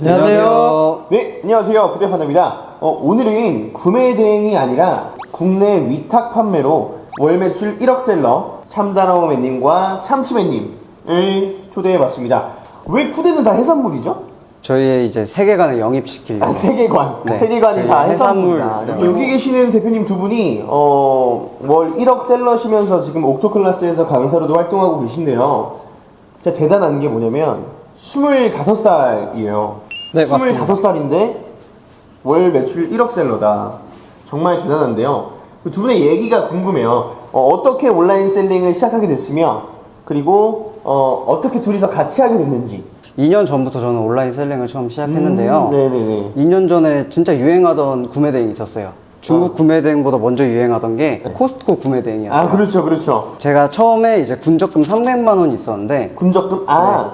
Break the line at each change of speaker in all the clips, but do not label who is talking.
안녕하세요.
네, 안녕하세요. 그대판입니다. 오늘은 구매 대행이 아니라 국내 위탁 판매로 월 매출 1억 셀러 참다라오맨님과 참치맨님을 초대해봤습니다. 왜 푸대는 다 해산물이죠?
저희의 이제 세계관을 영입시키려고.
세계관.
네.
세계관이 다
해산물.
해산물이다. 여기 계시는 대표님 두 분이 월 1억 셀러시면서 지금 옥토클래스에서 강사로도 활동하고 계신데요. 진짜 대단한 게 뭐냐면 25살이에요.
네, 맞습니다.
25살인데 월 매출 1억 셀러다. 정말 대단한데요. 두 분의 얘기가 궁금해요. 어떻게 온라인 셀링을 시작하게 됐으며, 그리고 어떻게 둘이서 같이 하게 됐는지.
2년 전부터 저는 온라인 셀링을 처음 시작했는데요.
네네네.
2년 전에 진짜 유행하던 구매 대행이 있었어요. 중국 구매 대행보다 먼저 유행하던 게 코스트코 구매 대행이었어요.
아, 그렇죠.
제가 처음에 이제 군적금 300만 원이 있었는데
군적금?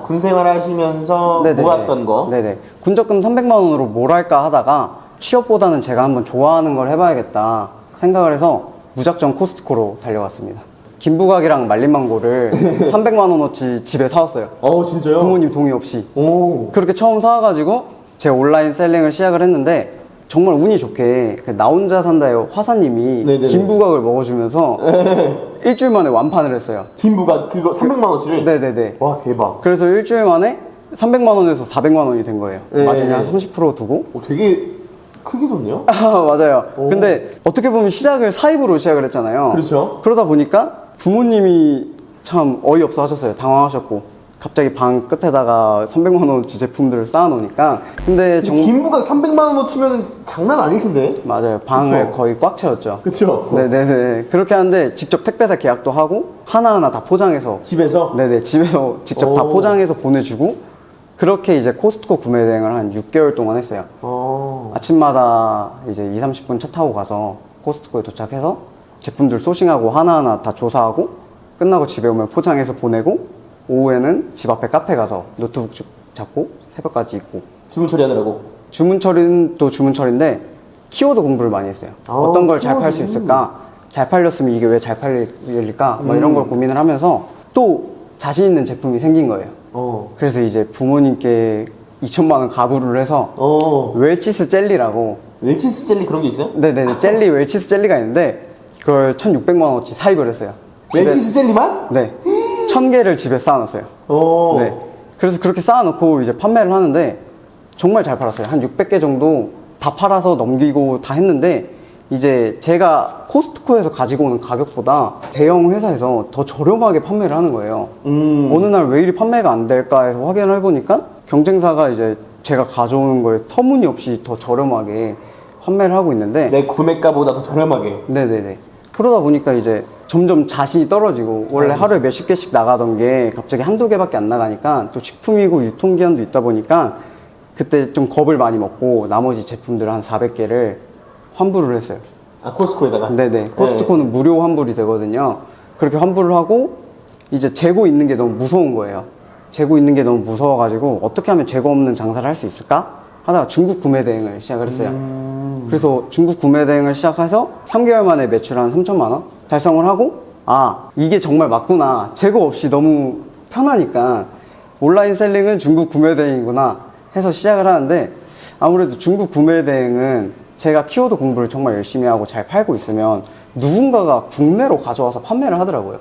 군 생활 하시면서
네네네.
모았던 거?
네네. 군적금 300만 원으로 뭘 할까 하다가 취업보다는 제가 한번 좋아하는 걸 해봐야겠다 생각을 해서 무작정 코스트코로 달려갔습니다. 김부각이랑 말린망고를 300만 원어치 집에 사왔어요.
진짜요?
부모님 동의 없이.
오.
그렇게 처음 사와가지고 제 온라인 셀링을 시작을 했는데 정말 운이 좋게 나 혼자 산다의 화사님이
네네네.
김부각을 먹어주면서 일주일 만에 완판을 했어요.
김부가 그거 300만원치를?
네네네.
와, 대박.
그래서 일주일 만에 300만 원에서 400만 원이 된 거예요.
네.
마진이 한 30% 두고.
되게 크게 뒀네요?
맞아요.
오.
근데 어떻게 보면 시작을 사입으로 시작을 했잖아요.
그렇죠.
그러다 보니까 부모님이 참 어이없어 하셨어요. 당황하셨고. 갑자기 방 끝에다가 300만 원어치 제품들을 쌓아놓으니까. 근데
김부가 300만원 치면 장난 아닐 텐데?
맞아요. 방을
그쵸?
거의 꽉 채웠죠.
그쵸?
네네네. 그렇게 하는데 직접 택배사 계약도 하고 하나하나 다 포장해서.
집에서?
네네. 집에서 직접 다
오.
포장해서 보내주고 그렇게 이제 코스트코 구매 대행을 한 6개월 동안 했어요. 아침마다 이제 20-30분 차 타고 가서 코스트코에 도착해서 제품들 소싱하고 하나하나 다 조사하고 끝나고 집에 오면 포장해서 보내고 오후에는 집 앞에 카페 가서 노트북 잡고 새벽까지 있고.
주문 처리하느라고?
주문 처리는 또 주문 처리인데 키워드 공부를 많이 했어요. 어떤 걸 잘 팔 수
키워드.
있을까? 잘 팔렸으면 이게 왜 잘 팔릴까? 뭐 이런 걸 고민을 하면서 또 자신 있는 제품이 생긴 거예요. 그래서 이제 부모님께 2천만 원 가구를 해서 웰치스 젤리라고.
웰치스 젤리 그런 게 있어요?
네네네. 젤리 웰치스 젤리가 있는데 그걸 1,600만 원어치 사입을 했어요.
웰치스 젤리만?
네. 1,000개를 집에 쌓아놨어요. 네. 그래서 그렇게 쌓아놓고 이제 판매를 하는데 정말 잘 팔았어요. 한 600개 정도 다 팔아서 넘기고 다 했는데 이제 제가 코스트코에서 가지고 오는 가격보다 대형 회사에서 더 저렴하게 판매를 하는 거예요. 어느 날 왜 이리 판매가 안 될까 해서 확인을 해보니까 경쟁사가 이제 제가 가져오는 거에 터무니없이 더 저렴하게 판매를 하고 있는데
내 구매가보다 더 저렴하게.
네네네. 그러다 보니까 이제 점점 자신이 떨어지고 원래 하루에 몇십 개씩 나가던 게 갑자기 한두 개밖에 안 나가니까 또 식품이고 유통기한도 있다 보니까 그때 좀 겁을 많이 먹고 나머지 제품들 한 400개를 환불을 했어요.
코스트코에다가?
네네. 코스트코는 무료 환불이 되거든요. 그렇게 환불을 하고 이제 재고 있는 게 너무 무서운 거예요. 재고 있는 게 너무 무서워가지고 어떻게 하면 재고 없는 장사를 할 수 있을까? 하다가 중국 구매 대행을 시작을 했어요. 그래서 중국 구매 대행을 시작해서 3개월 만에 매출 한 3천만 원 달성을 하고 이게 정말 맞구나. 재고 없이 너무 편하니까 온라인 셀링은 중국 구매 대행이구나 해서 시작을 하는데 아무래도 중국 구매 대행은 제가 키워드 공부를 정말 열심히 하고 잘 팔고 있으면 누군가가 국내로 가져와서 판매를 하더라고요.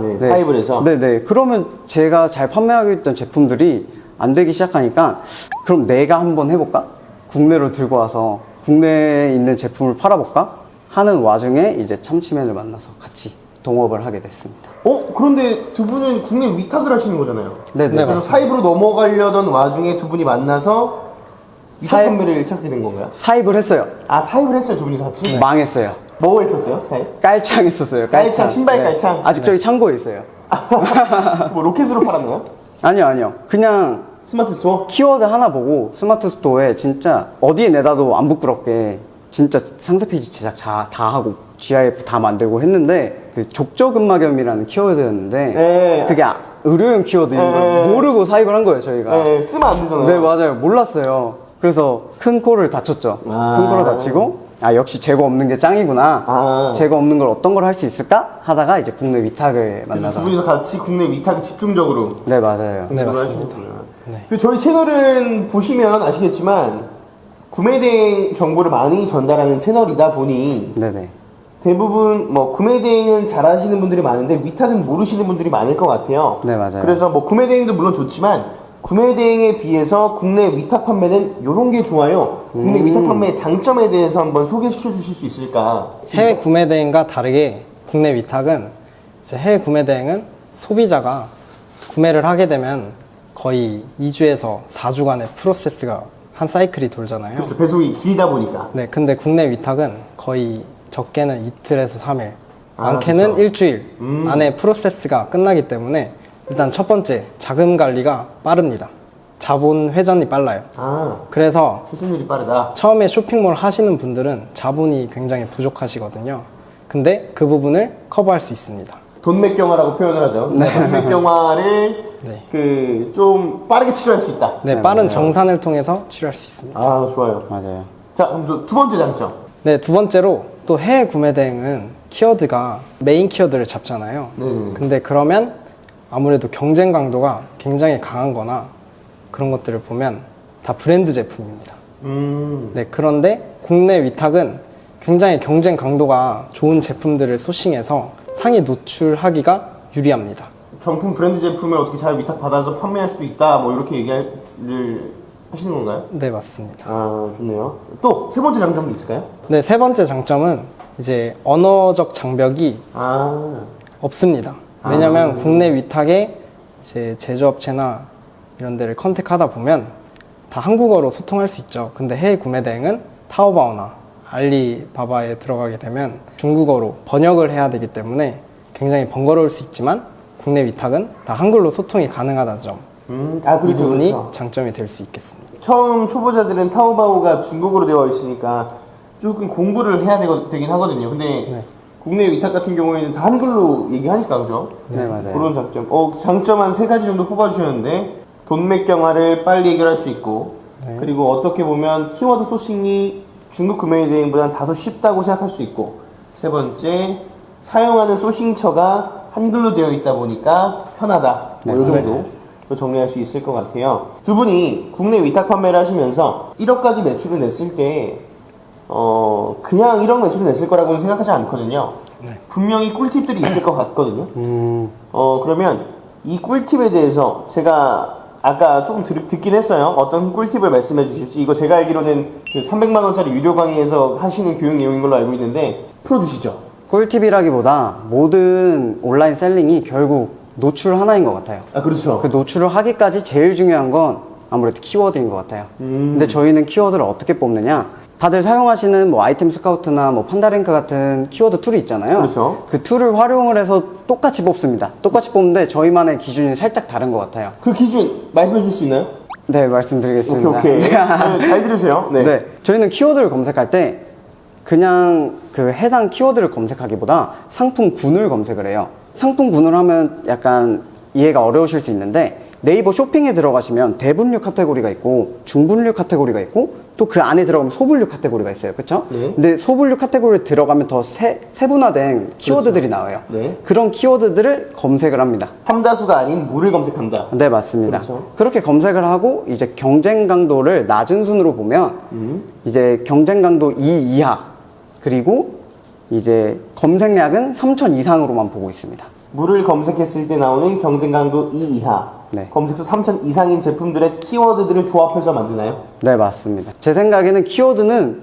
네.
네.
사입을 해서?
네네. 그러면 제가 잘 판매하고 있던 제품들이 안 되기 시작하니까 그럼 내가 한번 해볼까? 국내로 들고 와서 국내에 있는 제품을 팔아볼까? 하는 와중에 이제 참치맨을 만나서 같이 동업을 하게 됐습니다.
그런데 두 분은 국내 위탁을 하시는 거잖아요?
네네.
그래서
맞습니다.
사입으로 넘어가려던 와중에 두 분이 만나서 위탁 판매를 시작하게 된 건가요?
사입을 했어요.
사입을 했어요, 두 분이서 같이?
망했어요.
뭐 했었어요, 사입?
깔창 했었어요.
깔창, 신발 깔창?
아직 저기 창고에 있어요.
뭐 로켓으로 팔았나요?
아니요. 그냥
스마트 스토어?
키워드 하나 보고 스마트 스토어에 진짜 어디에 내다도 안 부끄럽게 진짜 상세 페이지 제작 다 하고 GIF 다 만들고 했는데 그 족저근막염이라는 키워드였는데
네.
그게 의료용 키워드인 걸 모르고 사입을 한 거예요 저희가.
쓰면 안 되잖아요.
네 맞아요. 몰랐어요. 그래서 큰 코를 다쳤죠. 큰 코를 다치고 역시 재고 없는 게 짱이구나. 재고 없는 걸 어떤 걸 할 수 있을까 하다가 이제 국내 위탁을
그래서
만나서
두 분이서 같이 국내 위탁을 집중적으로
네 맞아요.
공부를 하시는구나.
네.
그 저희 채널은 보시면 아시겠지만 구매 대행 정보를 많이 전달하는 채널이다 보니
네네.
대부분 뭐 구매 대행은 잘 하시는 분들이 많은데 위탁은 모르시는 분들이 많을 것 같아요.
네, 맞아요.
그래서 뭐 구매 대행도 물론 좋지만 구매 대행에 비해서 국내 위탁 판매는 요런 게 좋아요. 국내 위탁 판매의 장점에 대해서 한번 소개시켜 주실 수 있을까?
해외 구매 대행과 다르게 국내 위탁은 이제 해외 구매 대행은 소비자가 구매를 하게 되면 거의 2주에서 4주간의 프로세스가 한 사이클이 돌잖아요.
그렇죠. 배송이 길다 보니까.
네, 근데 국내 위탁은 거의 적게는 이틀에서 3일,
아,
많게는
그쵸.
일주일 안에 프로세스가 끝나기 때문에 일단 첫 번째, 자금 관리가 빠릅니다. 자본 회전이 빨라요.
아,
그래서
회전율이 빠르다.
처음에 쇼핑몰 하시는 분들은 자본이 굉장히 부족하시거든요. 근데 그 부분을 커버할 수 있습니다.
돈맥경화라고 표현을 하죠. 돈맥경화를
네.
그 좀 빠르게 치료할 수 있다.
네,
네,
빠른
맞아요.
정산을 통해서 치료할 수 있습니다.
아, 좋아요.
맞아요.
자, 그럼 또 두 번째 장점.
네, 두 번째로 또 해외 구매 대행은 키워드가 메인 키워드를 잡잖아요.
네.
근데 그러면 아무래도 경쟁 강도가 굉장히 강한 거나 그런 것들을 보면 다 브랜드 제품입니다. 네, 그런데 국내 위탁은 굉장히 경쟁 강도가 좋은 제품들을 소싱해서 상위 노출하기가 유리합니다.
정품 브랜드 제품을 어떻게 잘 위탁 받아서 판매할 수도 있다. 뭐 이렇게 얘기를 하시는 건가요?
네, 맞습니다.
아, 좋네요. 또 세 번째 장점도 있을까요?
네, 세 번째 장점은 이제 언어적 장벽이
아,
없습니다. 왜냐면 국내 위탁에 이제 제조업체나 이런 데를 컨택하다 보면 다 한국어로 소통할 수 있죠. 근데 해외 구매 대행은 타오바오나 알리바바에 들어가게 되면 중국어로 번역을 해야 되기 때문에 굉장히 번거로울 수 있지만 국내 위탁은 다 한글로 소통이 가능하다는 점.
아,
이
그렇죠.
부분이
그렇죠.
장점이 될 수 있겠습니다.
처음 초보자들은 타오바오가 중국어로 되어 있으니까 조금 공부를 해야 되긴 하거든요. 근데
네.
국내 위탁 같은 경우에는 다 한글로 얘기하니까, 그죠?
네, 맞아요.
그런 장점. 장점 한 세 가지 정도 뽑아주셨는데, 돈맥경화를 빨리 해결할 수 있고,
네.
그리고 어떻게 보면 키워드 소싱이 중국 구매 대행보다는 다소 쉽다고 생각할 수 있고, 세 번째, 사용하는 소싱처가 한글로 되어 있다 보니까 편하다. 뭐, 요 정도. 정리할 수 있을 것 같아요. 두 분이 국내 위탁 판매를 하시면서 1억까지 매출을 냈을 때, 그냥 1억 매출을 냈을 거라고는 생각하지 않거든요.
네.
분명히 꿀팁들이 있을 것 같거든요. 그러면 이 꿀팁에 대해서 제가 아까 조금 듣긴 했어요. 어떤 꿀팁을 말씀해 주실지. 이거 제가 알기로는 그 300만원짜리 유료 강의에서 하시는 교육 내용인 걸로 알고 있는데, 풀어주시죠.
꿀팁이라기보다 모든 온라인 셀링이 결국 노출 하나인 것 같아요.
아, 그렇죠.
그 노출을 하기까지 제일 중요한 건 아무래도 키워드인 것 같아요. 근데 저희는 키워드를 어떻게 뽑느냐? 다들 사용하시는 뭐 아이템 스카우트나 뭐 판다랭크 같은 키워드 툴이 있잖아요.
그렇죠.
그 툴을 활용을 해서 똑같이 뽑습니다. 똑같이 뽑는데 저희만의 기준이 살짝 다른 것 같아요.
그 기준 말씀해 줄 수 있나요?
네, 말씀드리겠습니다.
오케이. 네, 잘 들으세요. 네.
네, 저희는 키워드를 검색할 때 그냥 그 해당 키워드를 검색하기보다 상품군을 검색을 해요. 상품군을 하면 약간 이해가 어려우실 수 있는데 네이버 쇼핑에 들어가시면 대분류 카테고리가 있고 중분류 카테고리가 있고 또 그 안에 들어가면 소분류 카테고리가 있어요. 그쵸?
네.
근데 소분류 카테고리에 들어가면 더 세분화된 키워드들이 나와요.
네.
그런 키워드들을 검색을 합니다.
함다수가 아닌 물을 검색한다.
네, 맞습니다.
그렇죠.
그렇게 검색을 하고 이제 경쟁 강도를 낮은 순으로 보면 이제 경쟁 강도 2 이하 그리고 이제 검색량은 3,000 이상으로만 보고 있습니다.
물을 검색했을 때 나오는 경쟁 강도 2 이하.
네.
검색수 3,000 이상인 제품들의 키워드들을 조합해서 만드나요?
네, 맞습니다. 제 생각에는 키워드는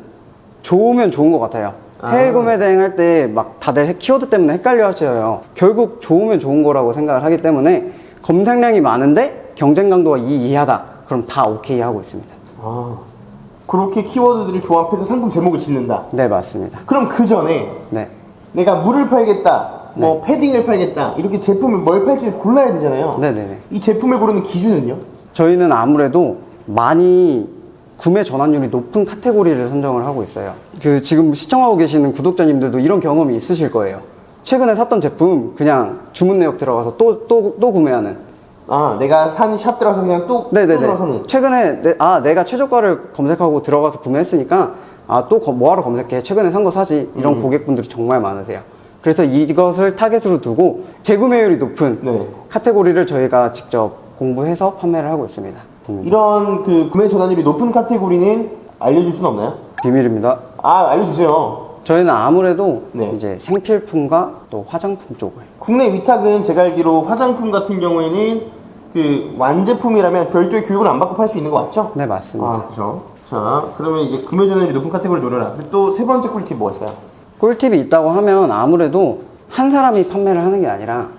좋으면 좋은 것 같아요. 해외 구매 대행할 때 막 다들 키워드 때문에 헷갈려 하셔요. 결국 좋으면 좋은 거라고 생각을 하기 때문에 검색량이 많은데 경쟁 강도가 2 이하다. 그럼 다 오케이 하고 있습니다.
그렇게 키워드들을 조합해서 상품 제목을 짓는다.
네, 맞습니다.
그럼 그 전에
네.
내가 물을 팔겠다, 뭐 패딩을 팔겠다, 이렇게 제품을 뭘 팔지를 골라야 되잖아요.
네네네.
이 제품을 고르는 기준은요?
저희는 아무래도 많이 구매 전환율이 높은 카테고리를 선정을 하고 있어요. 그 지금 시청하고 계시는 구독자님들도 이런 경험이 있으실 거예요. 최근에 샀던 제품 그냥 주문 내역 들어가서 또 구매하는.
내가 산 샵 들어가서 그냥 또 들어가서는.
최근에 내가 최저가를 검색하고 들어가서 구매했으니까 또 뭐하러 검색해. 최근에 산 거 사지. 이런 고객분들이 정말 많으세요. 그래서 이것을 타겟으로 두고 재구매율이 높은
네.
카테고리를 저희가 직접 공부해서 판매를 하고 있습니다.
이런 그 구매 전환율이 높은 카테고리는 알려줄 수는 없나요?
비밀입니다.
아, 알려주세요.
저희는 아무래도
네.
이제 생필품과 또 화장품 쪽을.
국내 위탁은 제가 알기로 화장품 같은 경우에는 그 완제품이라면 별도의 교육을 안 받고 팔 수 있는 거 맞죠?
네, 맞습니다.
아, 그죠. 자, 그러면 이제 구매 전환율이 높은 카테고리를 노려라. 또 세 번째 꿀팁 뭐가 있을까요?
꿀팁이 있다고 하면 아무래도 한 사람이 판매를 하는 게 아니라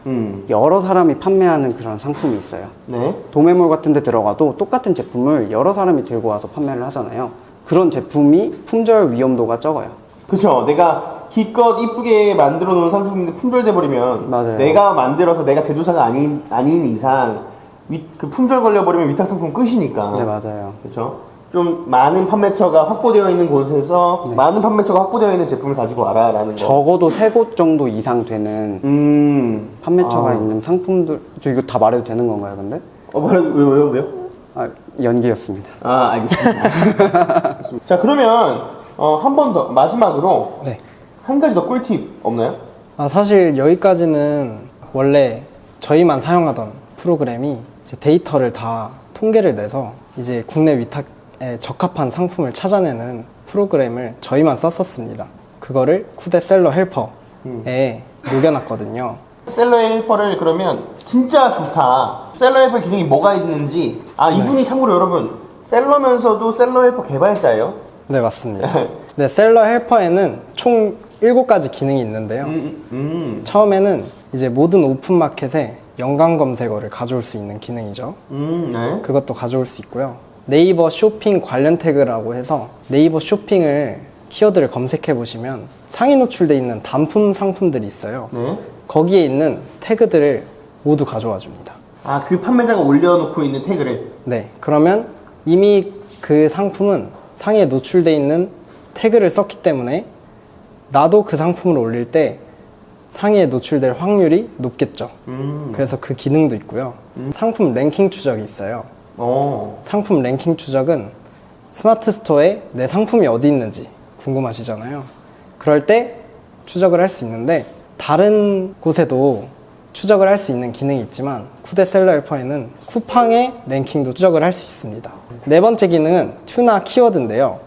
여러 사람이 판매하는 그런 상품이 있어요.
네.
도매몰 같은 데 들어가도 똑같은 제품을 여러 사람이 들고 와서 판매를 하잖아요. 그런 제품이 품절 위험도가 적어요.
그쵸. 내가 기껏 이쁘게 만들어 놓은 상품인데 품절돼 버리면
맞아요.
내가 만들어서 내가 제조사가 아닌 이상 그 품절 걸려 버리면 위탁 상품 끝이니까.
네, 맞아요.
그렇죠. 좀 많은 판매처가 확보되어 있는 곳에서 많은 판매처가 확보되어 있는 제품을 가지고 와라라는 거.
적어도 3곳 정도 이상 되는 판매처가 있는 상품들. 저 이거 다 말해도 되는 건가요, 근데?
왜요?
아, 연기였습니다.
아, 알겠습니다. 알겠습니다. 자, 그러면 한 번 더 마지막으로
네.
한 가지 더 꿀팁 없나요?
사실 여기까지는 원래 저희만 사용하던 프로그램이 이제 데이터를 다 통계를 내서 이제 국내 위탁에 적합한 상품을 찾아내는 프로그램을 저희만 썼었습니다. 그거를 쿠데 셀러 헬퍼에 녹여놨거든요.
셀러 헬퍼를 그러면 진짜 좋다. 셀러 헬퍼 기능이 뭐가 있는지. 아, 이분이 참고로 여러분 셀러면서도 셀러 헬퍼 개발자예요?
네, 맞습니다. 네, 셀러 헬퍼에는 총 7가지 기능이 있는데요. 처음에는 이제 모든 오픈마켓에 연관 검색어를 가져올 수 있는 기능이죠.
네.
그것도 가져올 수 있고요. 네이버 쇼핑 관련 태그라고 해서 네이버 쇼핑을 키워드를 검색해 보시면 상위 노출돼 있는 단품 상품들이 있어요.
네.
거기에 있는 태그들을 모두 가져와 줍니다.
아, 그 판매자가 올려놓고 있는 태그를.
네, 그러면 이미 그 상품은 상위에 노출돼 있는 태그를 썼기 때문에 나도 그 상품을 올릴 때 상위에 노출될 확률이 높겠죠. 그래서 그 기능도 있고요. 상품 랭킹 추적이 있어요. 상품 랭킹 추적은 스마트 스토어에 내 상품이 어디 있는지 궁금하시잖아요. 그럴 때 추적을 할 수 있는데 다른 곳에도 추적을 할 수 있는 기능이 있지만 쿠데 셀러 헬퍼에는 쿠팡의 랭킹도 추적을 할 수 있습니다. 네 번째 기능은 튜나 키워드인데요.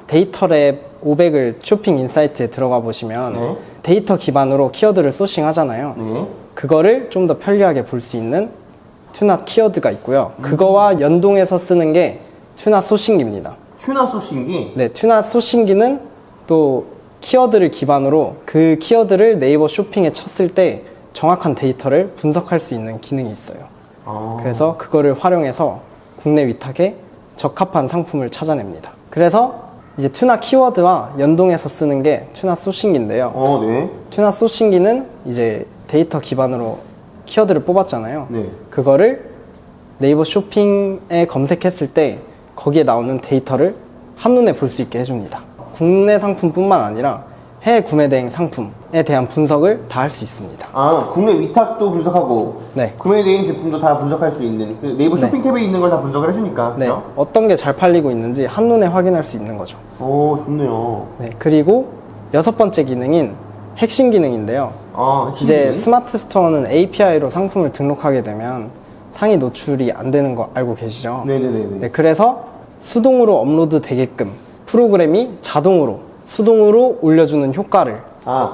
데이터랩 500을 쇼핑 인사이트에 들어가 보시면
네.
데이터 기반으로 키워드를 소싱 하잖아요.
네.
그거를 좀 더 편리하게 볼 수 있는 튜나 키워드가 있고요. 그거와 연동해서 쓰는 게 튜나 소싱기입니다.
튜나 소싱기.
네, 튜나 소싱기는 또 키워드를 기반으로 그 키워드를 네이버 쇼핑에 쳤을 때 정확한 데이터를 분석할 수 있는 기능이 있어요. 그래서 그거를 활용해서 국내 위탁에 적합한 상품을 찾아냅니다. 그래서 이제 튜나 키워드와 연동해서 쓰는 게 튜나 소싱기인데요.
네.
튜나 소싱기는 이제 데이터 기반으로 키워드를 뽑았잖아요.
네.
그거를 네이버 쇼핑에 검색했을 때 거기에 나오는 데이터를 한눈에 볼 수 있게 해줍니다. 국내 상품뿐만 아니라 해외 구매 대행 상품에 대한 분석을 다 할 수 있습니다.
아, 국내 위탁도 분석하고
네.
구매 대행 제품도 다 분석할 수 있는 그 네이버 쇼핑 탭에 있는 걸 다 분석을 해주니까.
네,
그죠?
어떤 게 잘 팔리고 있는지 한눈에 확인할 수 있는 거죠.
좋네요.
네, 그리고 6번째 기능인 핵심 기능인데요.
핵심
이제
기능?
스마트 스토어는 API로 상품을 등록하게 되면 상위 노출이 안 되는 거 알고 계시죠?
네네네.
네, 그래서 수동으로 업로드 되게끔 프로그램이 자동으로 수동으로 올려주는 효과를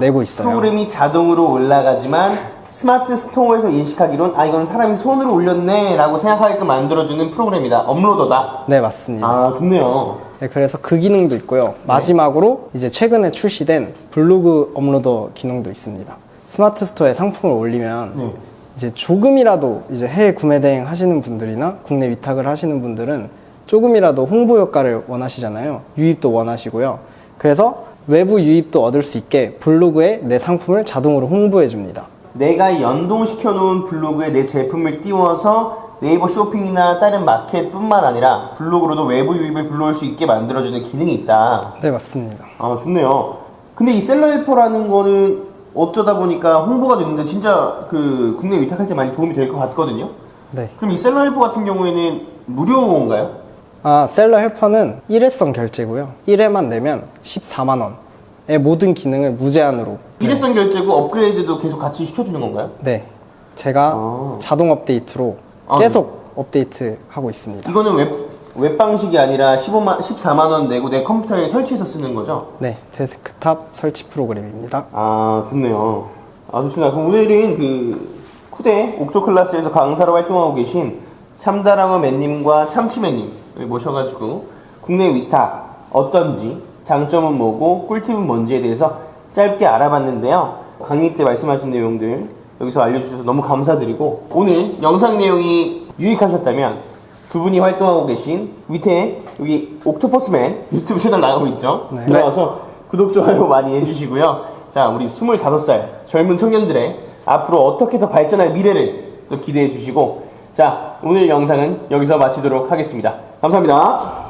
내고 있어요.
프로그램이 자동으로 올라가지만 스마트 스토어에서 인식하기론 이건 사람이 손으로 올렸네 라고 생각하게끔 만들어주는 프로그램이다. 업로더다.
네, 맞습니다.
좋네요.
네, 그래서 그 기능도 있고요. 마지막으로 이제 최근에 출시된 블로그 업로더 기능도 있습니다. 스마트 스토어에 상품을 올리면 이제 조금이라도 이제 해외 구매 대행 하시는 분들이나 국내 위탁을 하시는 분들은 조금이라도 홍보 효과를 원하시잖아요. 유입도 원하시고요. 그래서 외부 유입도 얻을 수 있게 블로그에 내 상품을 자동으로 홍보해 줍니다.
내가 연동시켜 놓은 블로그에 내 제품을 띄워서 네이버 쇼핑이나 다른 마켓뿐만 아니라 블로그로도 외부 유입을 불러올 수 있게 만들어주는 기능이 있다.
네, 맞습니다.
좋네요. 근데 이 셀러 헬퍼라는 거는 어쩌다 보니까 홍보가 됐는데 진짜 그 국내 위탁할 때 많이 도움이 될 것 같거든요.
네.
그럼 이 셀러 헬퍼 같은 경우에는 무료인가요?
셀러 헬퍼는 일회성 결제고요. 1회만 내면 14만 원의 모든 기능을 무제한으로.
일회성 결제고 업그레이드도 계속 같이 시켜주는 건가요?
네. 제가 자동 업데이트로 계속 업데이트하고 있습니다.
이거는 웹 방식이 아니라 14만 원 내고 내 컴퓨터에 설치해서 쓰는 거죠?
네, 데스크탑 설치 프로그램입니다.
아, 좋네요. 아, 좋습니다. 그럼 오늘은 그 쿠데 옥토 클래스에서 강사로 활동하고 계신 참다랑어 맨님과 참치맨님을 모셔가지고 국내 위탁 어떤지, 장점은 뭐고 꿀팁은 뭔지에 대해서 짧게 알아봤는데요. 강의 때 말씀하신 내용들 여기서 알려주셔서 너무 감사드리고, 오늘 영상 내용이 유익하셨다면 두 분이 활동하고 계신 밑에 여기 옥토퍼스맨 유튜브 채널 나가고 있죠?
네.
들어와서 구독, 좋아요 많이 해주시고요. 자, 우리 25살 젊은 청년들의 앞으로 어떻게 더 발전할 미래를 또 기대해 주시고, 자, 오늘 영상은 여기서 마치도록 하겠습니다. 감사합니다.